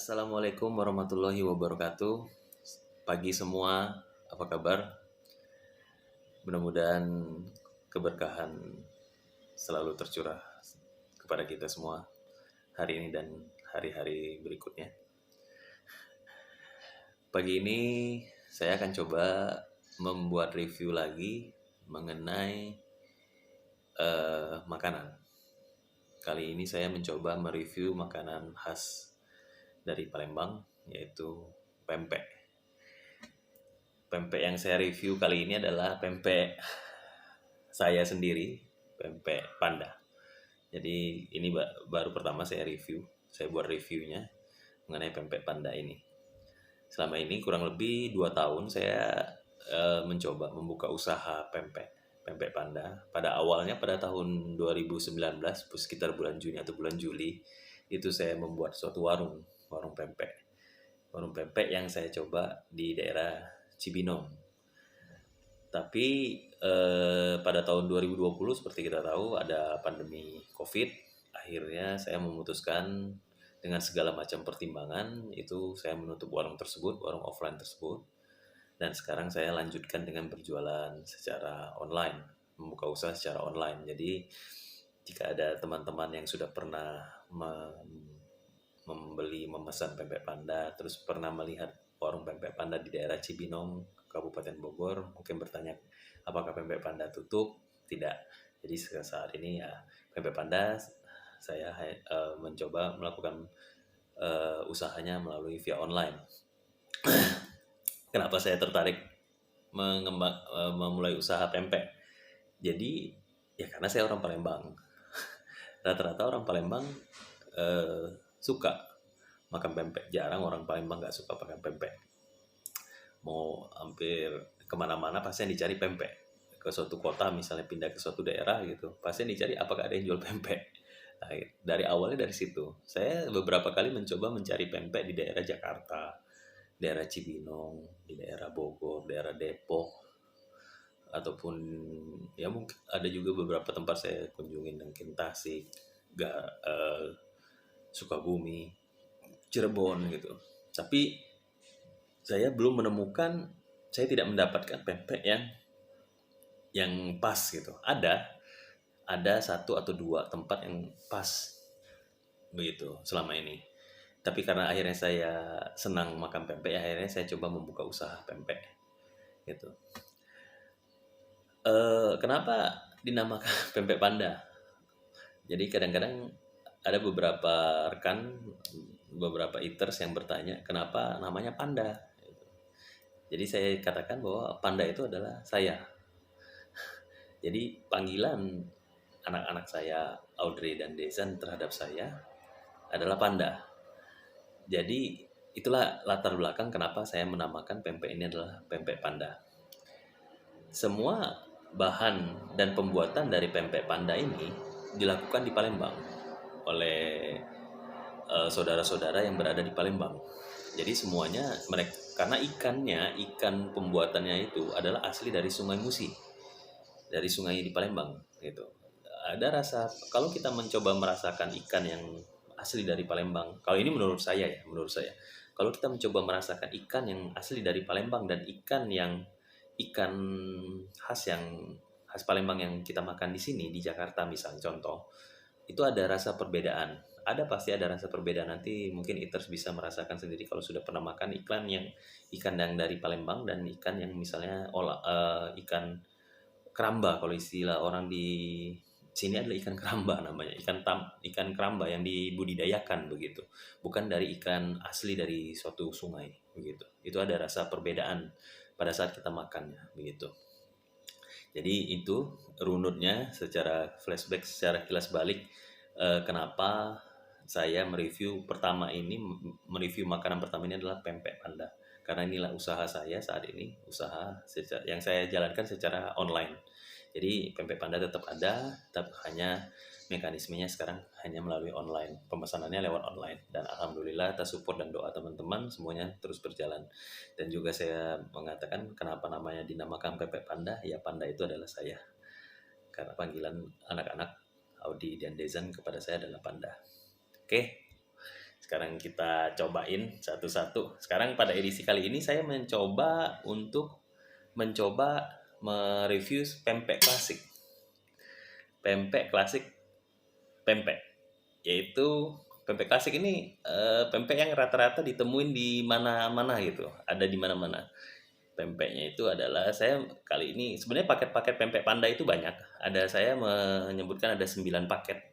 Assalamualaikum warahmatullahi wabarakatuh. Pagi semua, apa kabar? Mudah-mudahan keberkahan selalu tercurah kepada kita semua hari ini dan hari-hari berikutnya. Pagi ini saya akan coba membuat review lagi mengenai makanan. Kali ini saya mencoba mereview makanan khas dari Palembang, yaitu pempek. Pempek yang saya review kali ini adalah pempek saya sendiri, pempek panda. Jadi ini baru pertama saya review, saya buat reviewnya mengenai pempek panda ini. Selama ini kurang lebih 2 tahun saya mencoba membuka usaha pempek panda. Pada awalnya pada tahun 2019, sekitar bulan Juni atau bulan Juli, itu saya membuat suatu warung pempek. Warung pempek yang saya coba di daerah Cibinong. Tapi pada tahun 2020 seperti kita tahu ada pandemi COVID. Akhirnya saya memutuskan dengan segala macam pertimbangan itu saya menutup warung tersebut, warung offline tersebut. Dan sekarang saya lanjutkan dengan berjualan secara online, membuka usaha secara online. Jadi jika ada teman-teman yang sudah pernah memesan pempek panda, terus pernah melihat warung pempek panda di daerah Cibinong, Kabupaten Bogor, mungkin bertanya apakah pempek panda tutup? Tidak. Jadi saat ini ya pempek panda saya mencoba melakukan usahanya melalui via online. Kenapa saya tertarik memulai usaha pempek? Jadi ya karena saya orang Palembang. Rata-rata orang Palembang suka makan pempek. Jarang orang Palembang nggak suka makan pempek. Mau hampir kemana-mana pasti yang dicari pempek. Ke suatu kota misalnya pindah ke suatu daerah gitu, pasti yang dicari apakah ada yang jual pempek. Nah, dari awalnya dari situ. Saya beberapa kali mencoba mencari pempek di daerah Jakarta, daerah Cibinong, di daerah Bogor, daerah Depok, ataupun ya mungkin ada juga beberapa tempat saya kunjungin, mungkin Tasik, Sukabumi, Cirebon gitu. Tapi saya belum menemukan, saya tidak mendapatkan pempek yang pas gitu. Ada 1 atau 2 tempat yang pas begitu selama ini. Tapi karena akhirnya saya senang makan pempek, akhirnya saya coba membuka usaha pempek gitu. Kenapa dinamakan pempek panda? Jadi kadang-kadang ada beberapa rekan, beberapa eaters yang bertanya kenapa namanya panda. Jadi saya katakan bahwa panda itu adalah saya. Jadi panggilan anak-anak saya, Audrey dan Dezan, terhadap saya adalah panda. Jadi itulah latar belakang kenapa saya menamakan pempek ini adalah pempek panda. Semua bahan dan pembuatan dari pempek panda ini dilakukan di Palembang oleh saudara-saudara yang berada di Palembang. Jadi semuanya mereka, karena ikan pembuatannya itu adalah asli dari Sungai Musi, dari sungai di Palembang gitu. Ada rasa kalau kita mencoba merasakan ikan yang asli dari Palembang, kalau ini menurut saya, kalau kita mencoba merasakan ikan yang asli dari Palembang dan ikan khas Palembang yang kita makan di sini di Jakarta misalnya contoh, itu ada rasa perbedaan. Pasti ada rasa perbedaan. Nanti mungkin eaters bisa merasakan sendiri kalau sudah pernah makan ikan yang dari Palembang dan ikan yang misalnya ikan keramba, kalau istilah orang di sini adalah ikan keramba namanya, ikan keramba yang dibudidayakan begitu, bukan dari ikan asli dari suatu sungai begitu. Itu ada rasa perbedaan pada saat kita makannya begitu. Jadi itu runutnya secara flashback, secara kilas balik, kenapa saya mereview makanan pertama ini adalah pempek panda. Karena inilah usaha saya saat ini, yang saya jalankan secara online. Jadi pempek panda tetap ada, tapi hanya mekanismenya sekarang hanya melalui online. Pemesanannya lewat online. Dan alhamdulillah atas support dan doa teman-teman semuanya terus berjalan. Dan juga saya mengatakan kenapa namanya dinamakan pempek panda, ya panda itu adalah saya. Karena panggilan anak-anak Audi dan Dezan kepada saya adalah panda. Oke. Sekarang kita cobain satu-satu. Sekarang pada edisi kali ini saya mencoba mereview pempek klasik. Pempek klasik pempek. Yaitu pempek klasik ini pempek yang rata-rata ditemuin di mana-mana gitu. Ada di mana-mana. Pempeknya itu adalah saya kali ini sebenarnya paket-paket pempek panda itu banyak. Saya menyebutkan ada 9 paket.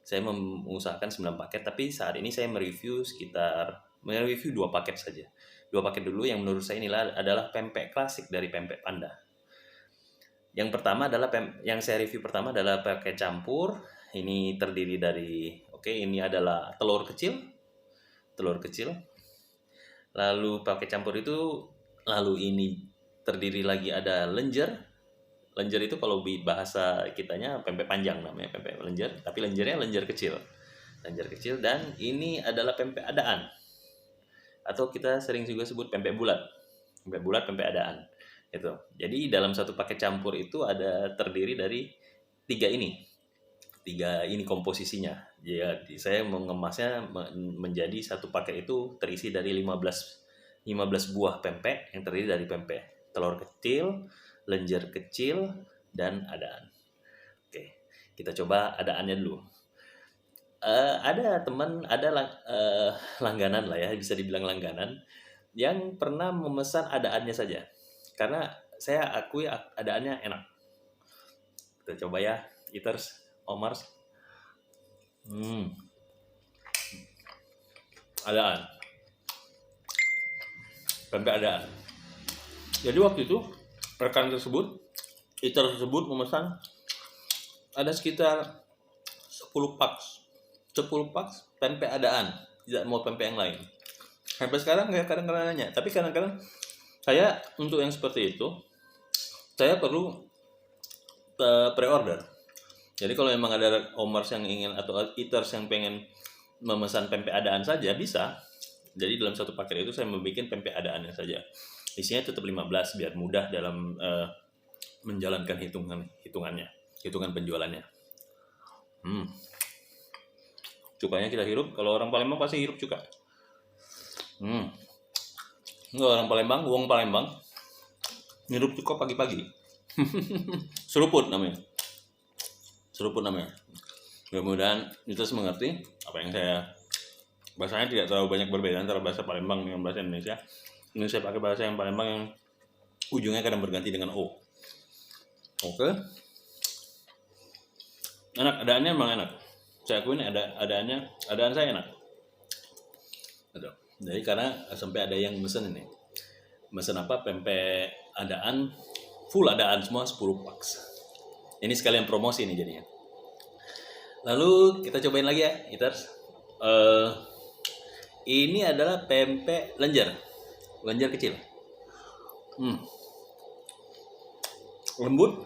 Saya mengusahakan 9 paket, tapi saat ini saya mereview 2 paket saja. 2 paket dulu yang menurut saya inilah adalah pempek klasik dari pempek panda. Yang pertama adalah yang saya review pertama adalah pakai campur. Ini terdiri dari ini adalah telur kecil. Lalu pakai campur itu ini terdiri lagi ada lenjer. Lenjer itu kalau bahasa kitanya pempek panjang namanya, pempek lenjer, tapi lenjernya lenjer kecil. Dan ini adalah pempek adaan. Atau kita sering juga sebut pempek bulat. Pempek adaan. Itu. Jadi dalam satu paket campur itu terdiri dari 3 ini. 3 ini komposisinya. Jadi saya mengemasnya menjadi satu paket itu terisi dari 15 buah pempek yang terdiri dari pempek telur kecil, lenjer kecil, dan adaan. Oke, kita coba adaannya dulu. Ada langganan lah ya, bisa dibilang langganan, yang pernah memesan adaannya saja. Karena saya akui adaannya enak. Kita coba ya, Eaters, Omars. Adaan. Pempek adaan. Jadi waktu itu rekan eater tersebut memesan ada sekitar 10 paks pempek adaan, tidak mau pempek yang lain. Sampai sekarang kadang-kadang nanya, tapi kadang-kadang saya untuk yang seperti itu saya perlu pre-order. Jadi kalau memang ada Omars yang ingin atau eaters yang pengen memesan pempek adaan saja bisa. Jadi dalam satu paket itu saya membuat pempek adaannya saja. Isinya tetap 15 biar mudah dalam menjalankan hitungan penjualannya. Cukanya kita hirup. Kalau orang Palembang pasti hirup cuka. Enggak, orang Palembang, wong Palembang hirup cuka pagi-pagi. Seruput namanya. Mudah-mudahan kita mengerti apa yang bahasanya tidak terlalu banyak berbeda antara bahasa Palembang dengan bahasa Indonesia. Ini saya pakai bahasa yang Palembang yang ujungnya kadang berganti dengan O. Oke. Enak, adaannya memang enak. Saya akuin adaan saya enak. Jadi karena sampai ada yang mesen ini. Mesen apa? Pempek adaan, full adaan semua 10 paks. Ini sekalian promosi nih jadinya. Lalu kita cobain lagi ya, Eaters. Ini adalah pempek lenjer kecil. Lembut,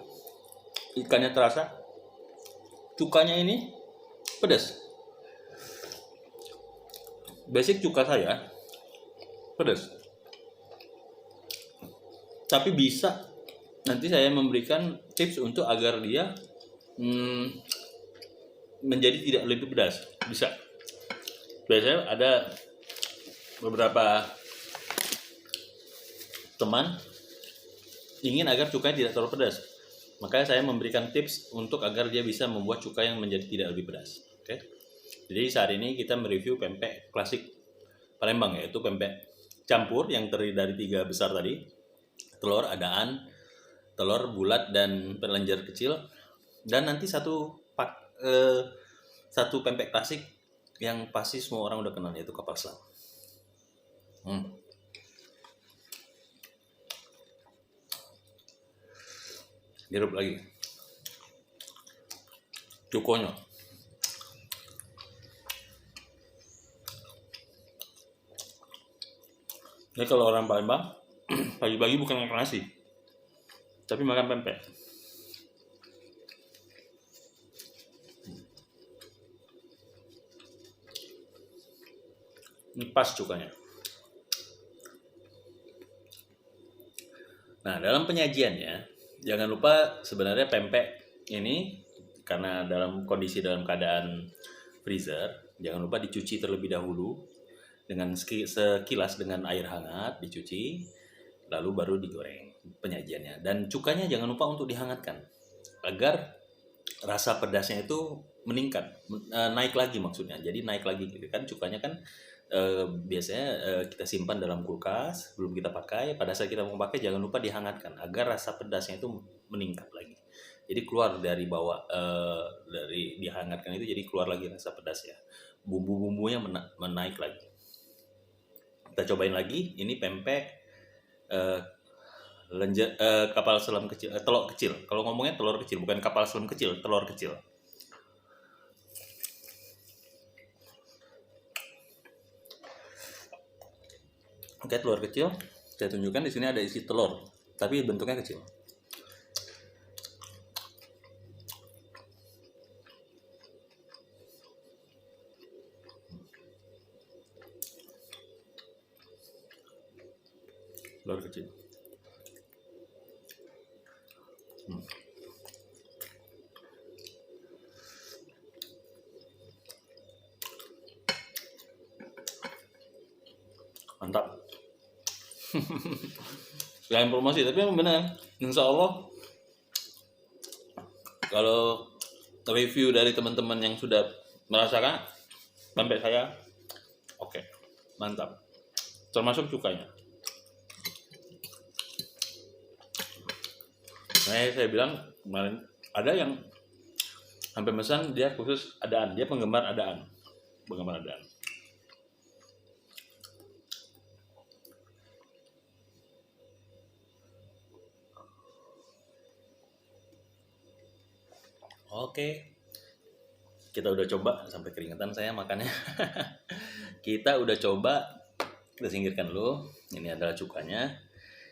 ikannya terasa, cukanya ini pedas. Basic cuka saya pedas, tapi bisa nanti saya memberikan tips untuk agar dia menjadi tidak lebih pedas. Bisa. Biasanya ada beberapa teman ingin agar cukanya tidak terlalu pedas. Makanya saya memberikan tips untuk agar dia bisa membuat cuka yang menjadi tidak lebih pedas. Oke. Jadi saat ini kita mereview pempek klasik Palembang, yaitu pempek campur yang terdiri dari 3 besar tadi. Telur adaan, telur bulat, dan lenjer kecil. Dan nanti satu pempek klasik yang pasti semua orang udah kenal, yaitu kapal selam. Dirup lagi cukonya. Jadi kalau orang Palembang pagi-pagi bukan makan nasi, tapi makan pempek. Ini pas cukanya. Nah, dalam penyajiannya jangan lupa sebenarnya pempek ini karena dalam keadaan freezer, Jangan lupa dicuci terlebih dahulu dengan sekilas dengan air hangat, dicuci, lalu baru digoreng penyajiannya. Dan cukanya jangan lupa untuk dihangatkan agar rasa pedasnya itu meningkat, naik lagi maksudnya. Jadi naik lagi gitu kan, cukanya kan biasanya kita simpan dalam kulkas belum kita pakai. Pada saat kita mau pakai jangan lupa dihangatkan agar rasa pedasnya itu meningkat lagi. Jadi keluar dari bawah, dari dihangatkan itu, jadi keluar lagi rasa pedasnya. Bumbu-bumbunya menaik lagi. Kita cobain lagi. Ini pempek eh, kapal selam kecil, telur kecil. Kalau ngomongnya telur kecil, bukan kapal selam kecil, telur kecil. Oke, telur kecil. Saya tunjukkan di sini ada isi telur, tapi bentuknya kecil. Telur kecil. Mantap. Selain promosi, tapi memang benar. Insya Allah kalau review dari teman-teman yang sudah merasakan sampai saya, oke, mantap. Termasuk cukanya. Nah, saya bilang kemarin ada yang sampai pesan dia khusus adaan, dia penggemar adaan. Oke, kita udah coba sampai keringetan saya makannya. Kita udah coba, kita singkirkan dulu. Ini adalah cukanya.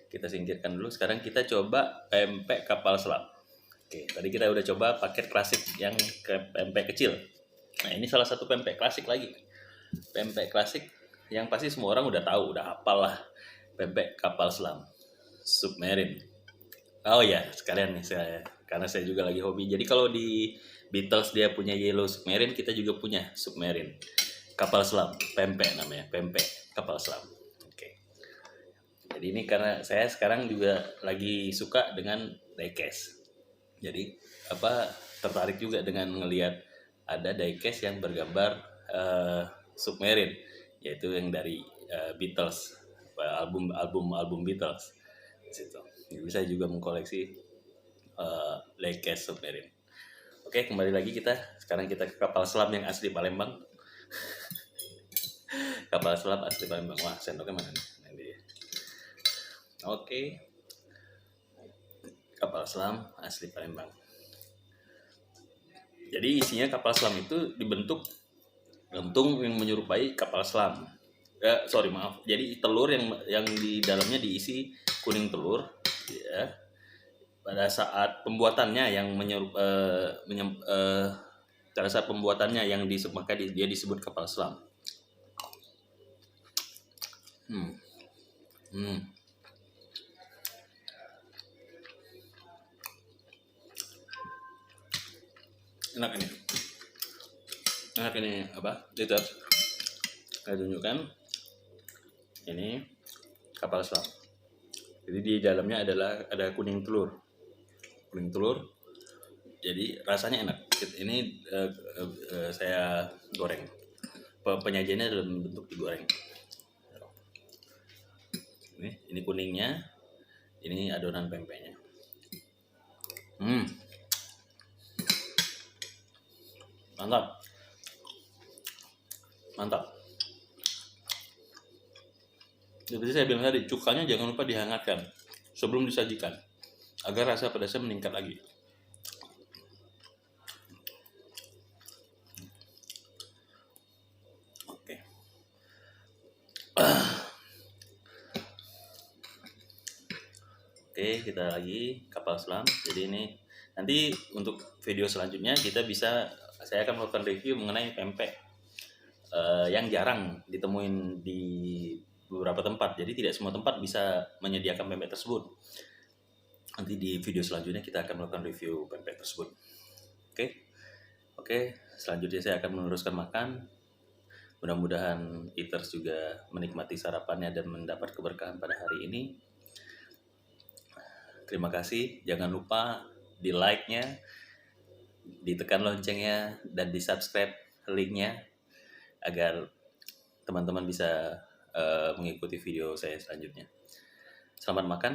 Kita singkirkan dulu. Sekarang kita coba pempek kapal selam. Oke, tadi kita udah coba paket klasik yang pempek kecil. Nah, ini salah satu pempek klasik lagi. Pempek klasik yang pasti semua orang udah tahu, udah hafal lah. Pempek kapal selam, submarine. Oh ya, sekalian nih karena saya juga lagi hobi. Jadi kalau di Beatles dia punya Yellow Submarine, kita juga punya Submarine. Kapal selam, pempek namanya, pempek kapal selam. Oke. Jadi ini karena saya sekarang juga lagi suka dengan diecast. Jadi tertarik juga dengan ngelihat ada diecast yang bergambar Submarine, yaitu yang dari Beatles, album Beatles. Situ. Jadi saya juga mengkoleksi diecast Submarine. Oke, kembali lagi sekarang kita ke kapal selam yang asli Palembang. Kapal selam asli Palembang. Wah, sendoknya mana nih? Oke. Kapal selam asli Palembang. Jadi isinya kapal selam itu dibentuk gantung yang menyerupai kapal selam. Jadi telur yang di dalamnya diisi kuning telur, ya. Pada saat pembuatannya pada saat pembuatannya maka dia disebut kapal selam. Enak ini Liter. Saya tunjukkan ini kapal selam. Jadi di dalamnya ada kuning telur. Jadi rasanya enak. Ini saya goreng. Penyajiannya dalam bentuk digoreng. Ini kuningnya, ini adonan pempeknya. Mantap. Seperti saya bilang tadi, cukanya jangan lupa dihangatkan sebelum disajikan agar rasa pedasnya meningkat lagi. Oke. Oke, kita lagi kapal selam. Jadi ini nanti untuk video selanjutnya saya akan melakukan review mengenai pempek yang jarang ditemuin di beberapa tempat. Jadi tidak semua tempat bisa menyediakan pempek tersebut. Nanti di video selanjutnya kita akan melakukan review pempek tersebut. Oke. Selanjutnya saya akan meneruskan makan. Mudah-mudahan eaters juga menikmati sarapannya dan mendapat keberkahan pada hari ini. Terima kasih, jangan lupa di like-nya, ditekan loncengnya, dan di subscribe linknya agar teman-teman bisa mengikuti video saya selanjutnya. Selamat makan.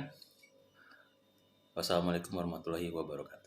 Wassalamualaikum warahmatullahi wabarakatuh.